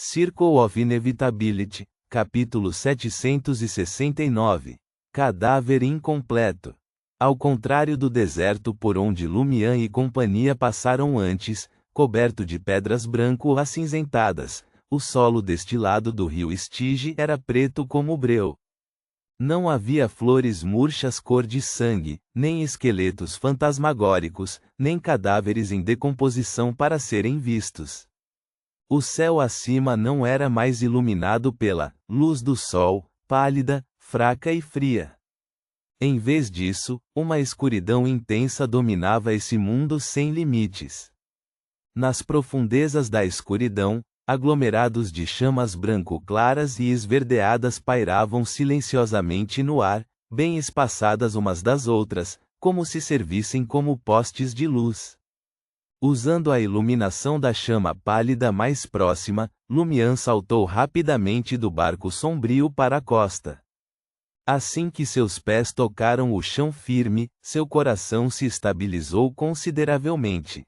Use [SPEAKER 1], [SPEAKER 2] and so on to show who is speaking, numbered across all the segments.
[SPEAKER 1] Circle of Inevitability, capítulo 769. Cadáver incompleto. Ao contrário do deserto por onde Lumian e companhia passaram antes, coberto de pedras branco-acinzentadas, o solo deste lado do rio Stygia era preto como breu. Não havia flores murchas cor de sangue, nem esqueletos fantasmagóricos, nem cadáveres em decomposição para serem vistos. O céu acima não era mais iluminado pela luz do sol, pálida, fraca e fria. Em vez disso, uma escuridão intensa dominava esse mundo sem limites. Nas profundezas da escuridão, aglomerados de chamas branco-claras e esverdeadas pairavam silenciosamente no ar, bem espaçadas umas das outras, como se servissem como postes de luz. Usando a iluminação da chama pálida mais próxima, Lumian saltou rapidamente do barco sombrio para a costa. Assim que seus pés tocaram o chão firme, seu coração se estabilizou consideravelmente.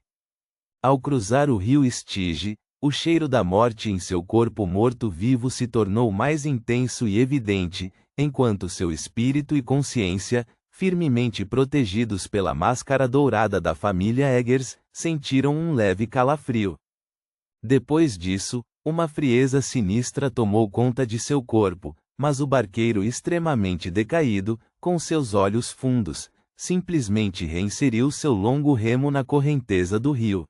[SPEAKER 1] Ao cruzar o rio Stygia, o cheiro da morte em seu corpo morto-vivo se tornou mais intenso e evidente, enquanto seu espírito e consciência, firmemente protegidos pela máscara dourada da família Eggers, sentiram um leve calafrio. Depois disso, uma frieza sinistra tomou conta de seu corpo, mas o barqueiro extremamente decaído, com seus olhos fundos, simplesmente reinseriu seu longo remo na correnteza do rio.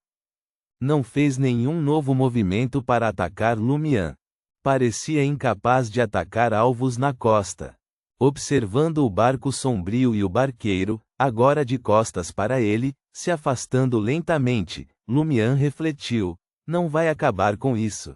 [SPEAKER 1] Não fez nenhum novo movimento para atacar Lumian. Parecia incapaz de atacar alvos na costa. Observando o barco sombrio e o barqueiro, agora de costas para ele, se afastando lentamente, Lumian refletiu: não vai acabar com isso.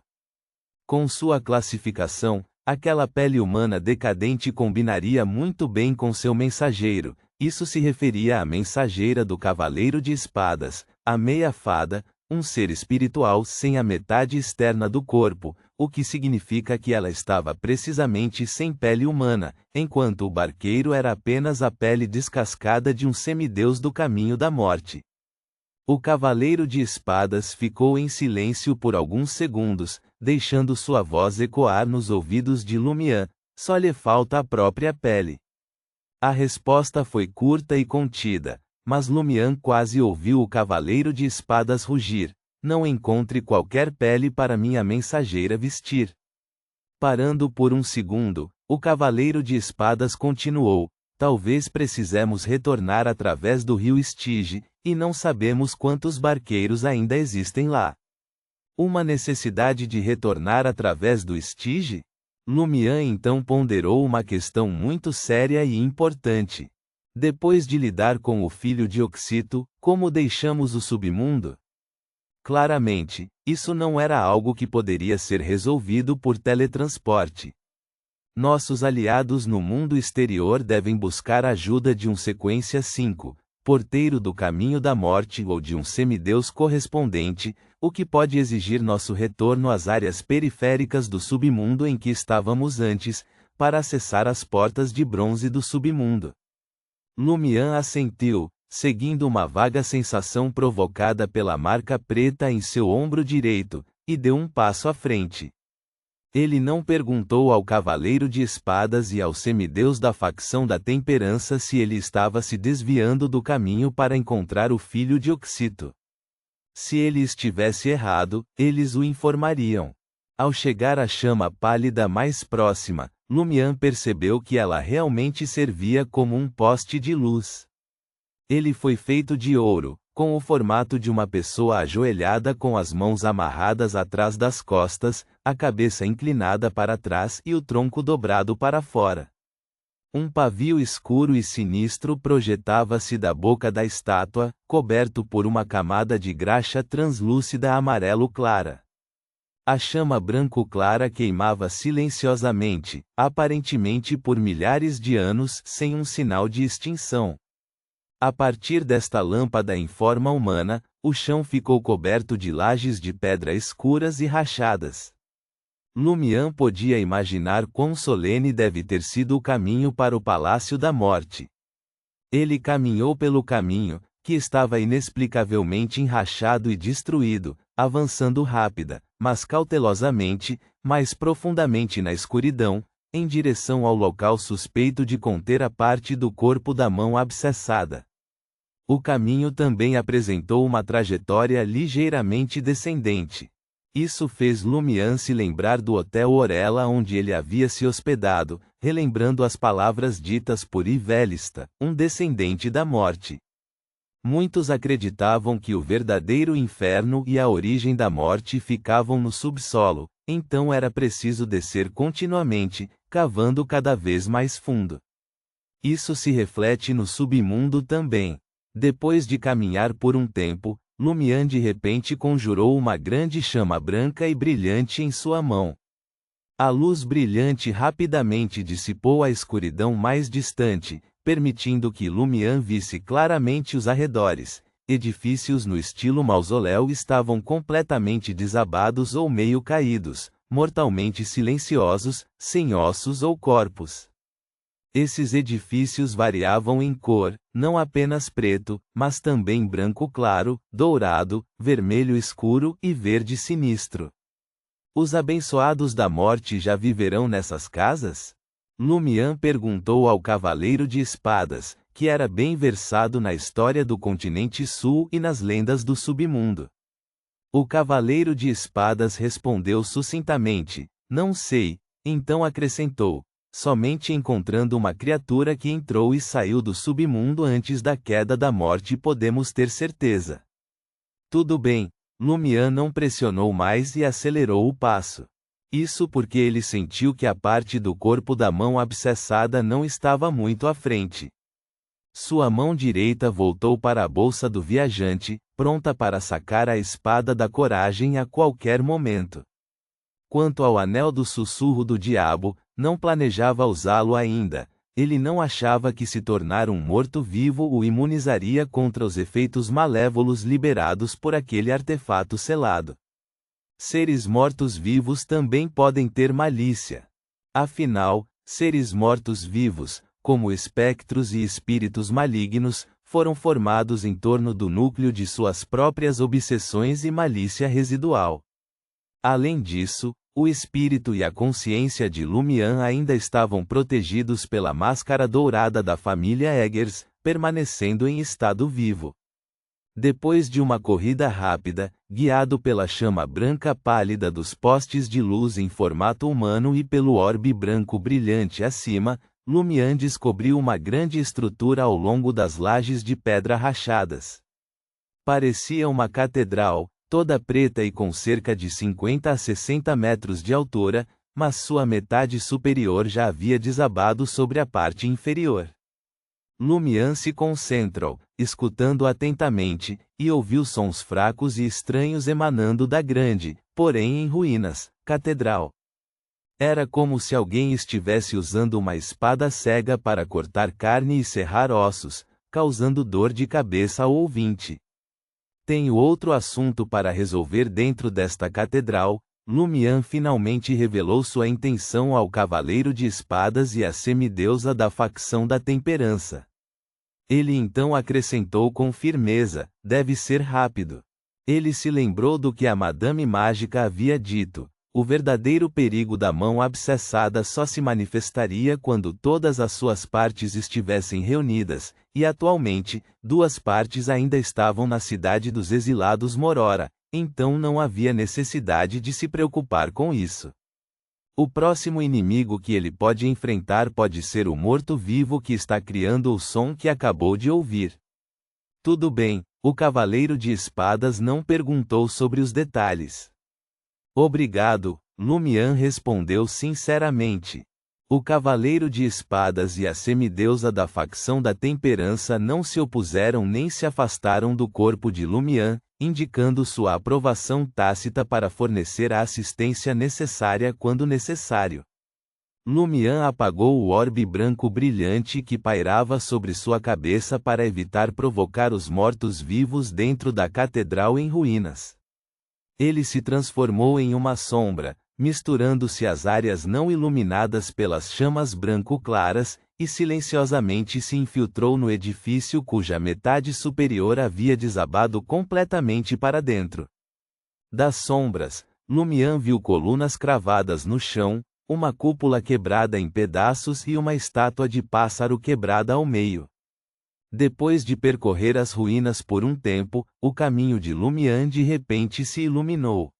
[SPEAKER 1] Com sua classificação, aquela pele humana decadente combinaria muito bem com seu mensageiro. Isso se referia à mensageira do Cavaleiro de Espadas, a meia-fada, um ser espiritual sem a metade externa do corpo, o que significa que ela estava precisamente sem pele humana, enquanto o barqueiro era apenas a pele descascada de um semideus do caminho da morte. O Cavaleiro de Espadas ficou em silêncio por alguns segundos, deixando sua voz ecoar nos ouvidos de Lumian: só lhe falta a própria pele. A resposta foi curta e contida, mas Lumian quase ouviu o Cavaleiro de Espadas rugir: não encontre qualquer pele para minha mensageira vestir. Parando por um segundo, o Cavaleiro de Espadas continuou: talvez precisemos retornar através do rio Stygia, e não sabemos quantos barqueiros ainda existem lá. Uma necessidade de retornar através do Stygia? Lumian então ponderou uma questão muito séria e importante. Depois de lidar com o filho de Oxito, como deixamos o submundo? Claramente, isso não era algo que poderia ser resolvido por teletransporte. Nossos aliados no mundo exterior devem buscar a ajuda de um Sequência 5, porteiro do caminho da morte ou de um semideus correspondente, o que pode exigir nosso retorno às áreas periféricas do submundo em que estávamos antes, para acessar as portas de bronze do submundo. Lumian assentiu, seguindo uma vaga sensação provocada pela marca preta em seu ombro direito, e deu um passo à frente. Ele não perguntou ao Cavaleiro de Espadas e ao semideus da facção da temperança se ele estava se desviando do caminho para encontrar o filho de Oxito. Se ele estivesse errado, eles o informariam. Ao chegar à chama pálida mais próxima, Lumian percebeu que ela realmente servia como um poste de luz. Ele foi feito de ouro, com o formato de uma pessoa ajoelhada com as mãos amarradas atrás das costas, a cabeça inclinada para trás e o tronco dobrado para fora. Um pavio escuro e sinistro projetava-se da boca da estátua, coberto por uma camada de graxa translúcida amarelo clara. A chama branco-clara queimava silenciosamente, aparentemente por milhares de anos sem um sinal de extinção. A partir desta lâmpada em forma humana, o chão ficou coberto de lajes de pedra escuras e rachadas. Lumian podia imaginar quão solene deve ter sido o caminho para o Palácio da Morte. Ele caminhou pelo caminho, que estava inexplicavelmente enrachado e destruído, avançando rápida, mas cautelosamente, mais profundamente na escuridão, em direção ao local suspeito de conter a parte do corpo da mão abscessada. O caminho também apresentou uma trajetória ligeiramente descendente. Isso fez Lumian se lembrar do Hotel Orella onde ele havia se hospedado, relembrando as palavras ditas por Ivelista, um descendente da morte. Muitos acreditavam que o verdadeiro inferno e a origem da morte ficavam no subsolo, então era preciso descer continuamente, cavando cada vez mais fundo. Isso se reflete no submundo também. Depois de caminhar por um tempo, Lumian de repente conjurou uma grande chama branca e brilhante em sua mão. A luz brilhante rapidamente dissipou a escuridão mais distante, permitindo que Lumian visse claramente os arredores. Edifícios no estilo mausoléu estavam completamente desabados ou meio caídos, mortalmente silenciosos, sem ossos ou corpos. Esses edifícios variavam em cor, não apenas preto, mas também branco claro, dourado, vermelho escuro e verde sinistro. Os abençoados da morte já viverão nessas casas? Lumian perguntou ao Cavaleiro de Espadas, que era bem versado na história do continente sul e nas lendas do submundo. O Cavaleiro de Espadas respondeu sucintamente: não sei, então acrescentou: somente encontrando uma criatura que entrou e saiu do submundo antes da queda da morte podemos ter certeza. Tudo bem, Lumian não pressionou mais e acelerou o passo. Isso porque ele sentiu que a parte do corpo da mão abscessada não estava muito à frente. Sua mão direita voltou para a bolsa do viajante, pronta para sacar a espada da coragem a qualquer momento. Quanto ao anel do sussurro do diabo, não planejava usá-lo ainda. Ele não achava que se tornar um morto-vivo o imunizaria contra os efeitos malévolos liberados por aquele artefato selado. Seres mortos-vivos também podem ter malícia. Afinal, seres mortos-vivos, como espectros e espíritos malignos, foram formados em torno do núcleo de suas próprias obsessões e malícia residual. Além disso, o espírito e a consciência de Lumian ainda estavam protegidos pela máscara dourada da família Eggers, permanecendo em estado vivo. Depois de uma corrida rápida, guiado pela chama branca pálida dos postes de luz em formato humano e pelo orbe branco brilhante acima, Lumian descobriu uma grande estrutura ao longo das lajes de pedra rachadas. Parecia uma catedral, toda preta e com cerca de 50 a 60 metros de altura, mas sua metade superior já havia desabado sobre a parte inferior. Lumian se concentrou, escutando atentamente, e ouviu sons fracos e estranhos emanando da grande, porém em ruínas, catedral. Era como se alguém estivesse usando uma espada cega para cortar carne e serrar ossos, causando dor de cabeça ao ouvinte. Tenho outro assunto para resolver dentro desta catedral. Lumian finalmente revelou sua intenção ao Cavaleiro de Espadas e à semideusa da facção da Temperança. Ele então acrescentou com firmeza: deve ser rápido. Ele se lembrou do que a Madame Mágica havia dito: o verdadeiro perigo da mão abscessada só se manifestaria quando todas as suas partes estivessem reunidas, e atualmente, duas partes ainda estavam na cidade dos exilados Morora, então não havia necessidade de se preocupar com isso. O próximo inimigo que ele pode enfrentar pode ser o morto-vivo que está criando o som que acabou de ouvir. Tudo bem, o Cavaleiro de Espadas não perguntou sobre os detalhes. Obrigado, Lumian respondeu sinceramente. O Cavaleiro de Espadas e a semideusa da facção da Temperança não se opuseram nem se afastaram do corpo de Lumian, indicando sua aprovação tácita para fornecer a assistência necessária quando necessário. Lumian apagou o orbe branco brilhante que pairava sobre sua cabeça para evitar provocar os mortos-vivos dentro da catedral em ruínas. Ele se transformou em uma sombra, misturando-se às áreas não iluminadas pelas chamas branco-claras, e silenciosamente se infiltrou no edifício cuja metade superior havia desabado completamente para dentro. Das sombras, Lumian viu colunas cravadas no chão, uma cúpula quebrada em pedaços e uma estátua de pássaro quebrada ao meio. Depois de percorrer as ruínas por um tempo, o caminho de Lumian de repente se iluminou.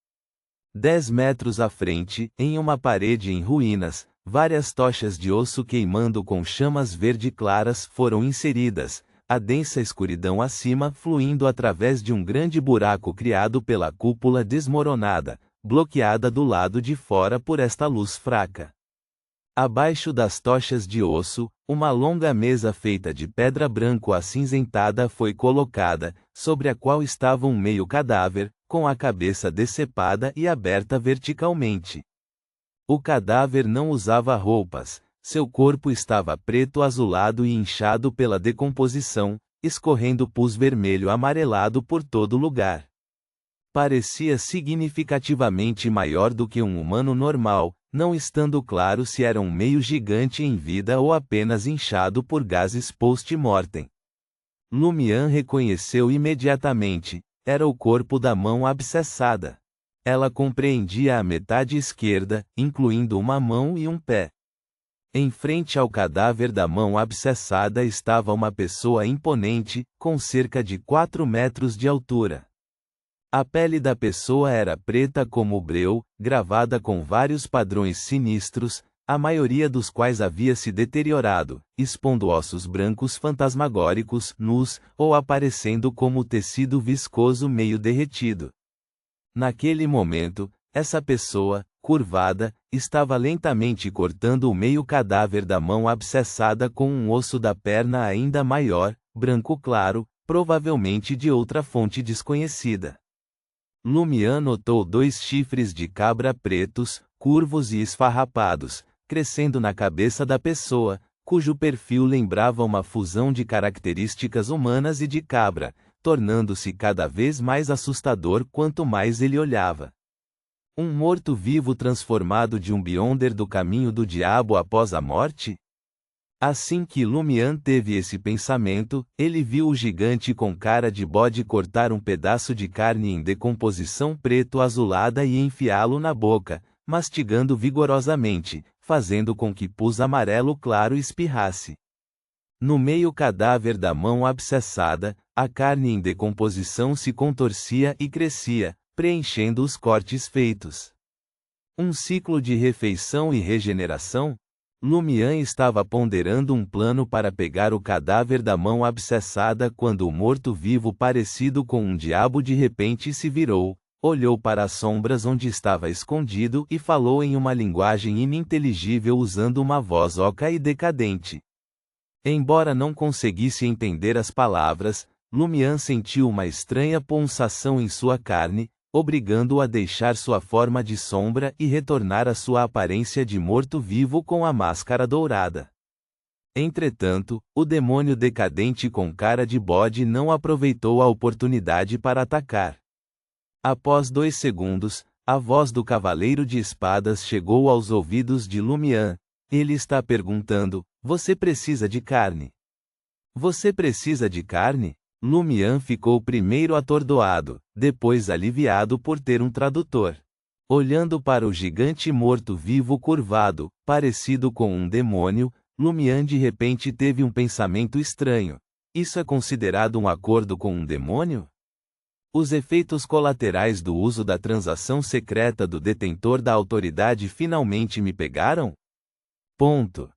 [SPEAKER 1] 10 metros à frente, em uma parede em ruínas, várias tochas de osso queimando com chamas verde claras foram inseridas, a densa escuridão acima fluindo através de um grande buraco criado pela cúpula desmoronada, bloqueada do lado de fora por esta luz fraca. Abaixo das tochas de osso, uma longa mesa feita de pedra branco acinzentada foi colocada, sobre a qual estava um meio cadáver, com a cabeça decepada e aberta verticalmente. O cadáver não usava roupas, seu corpo estava preto azulado e inchado pela decomposição, escorrendo pus vermelho amarelado por todo lugar. Parecia significativamente maior do que um humano normal, não estando claro se era um meio gigante em vida ou apenas inchado por gases post-mortem. Lumian reconheceu imediatamente, era o corpo da mão abscessada. Ela compreendia a metade esquerda, incluindo uma mão e um pé. Em frente ao cadáver da mão abscessada estava uma pessoa imponente, com cerca de 4 metros de altura. A pele da pessoa era preta como o breu, gravada com vários padrões sinistros, a maioria dos quais havia se deteriorado, expondo ossos brancos fantasmagóricos, nus, ou aparecendo como tecido viscoso meio derretido. Naquele momento, essa pessoa, curvada, estava lentamente cortando o meio cadáver da mão abscessada com um osso da perna ainda maior, branco claro, provavelmente de outra fonte desconhecida. Lumian notou 2 chifres de cabra pretos, curvos e esfarrapados, crescendo na cabeça da pessoa, cujo perfil lembrava uma fusão de características humanas e de cabra, tornando-se cada vez mais assustador quanto mais ele olhava. Um morto-vivo transformado de um Beyonder do caminho do diabo após a morte? Assim que Lumian teve esse pensamento, ele viu o gigante com cara de bode cortar um pedaço de carne em decomposição preto-azulada e enfiá-lo na boca, mastigando vigorosamente, fazendo com que pus amarelo claro espirrasse. No meio cadáver da mão abscessada, a carne em decomposição se contorcia e crescia, preenchendo os cortes feitos. Um ciclo de refeição e regeneração? Lumian estava ponderando um plano para pegar o cadáver da mão abscessada quando o morto-vivo parecido com um diabo de repente se virou, olhou para as sombras onde estava escondido e falou em uma linguagem ininteligível usando uma voz oca e decadente. Embora não conseguisse entender as palavras, Lumian sentiu uma estranha pulsação em sua carne, obrigando-o a deixar sua forma de sombra e retornar à sua aparência de morto-vivo com a máscara dourada. Entretanto, o demônio decadente com cara de bode não aproveitou a oportunidade para atacar. Após 2 segundos, a voz do cavaleiro de espadas chegou aos ouvidos de Lumian. Ele está perguntando: você precisa de carne? Você precisa de carne? Lumian ficou primeiro atordoado, depois aliviado por ter um tradutor. Olhando para o gigante morto-vivo curvado, parecido com um demônio, Lumian de repente teve um pensamento estranho. Isso é considerado um acordo com um demônio? Os efeitos colaterais do uso da transação secreta do detentor da autoridade finalmente me pegaram? Ponto.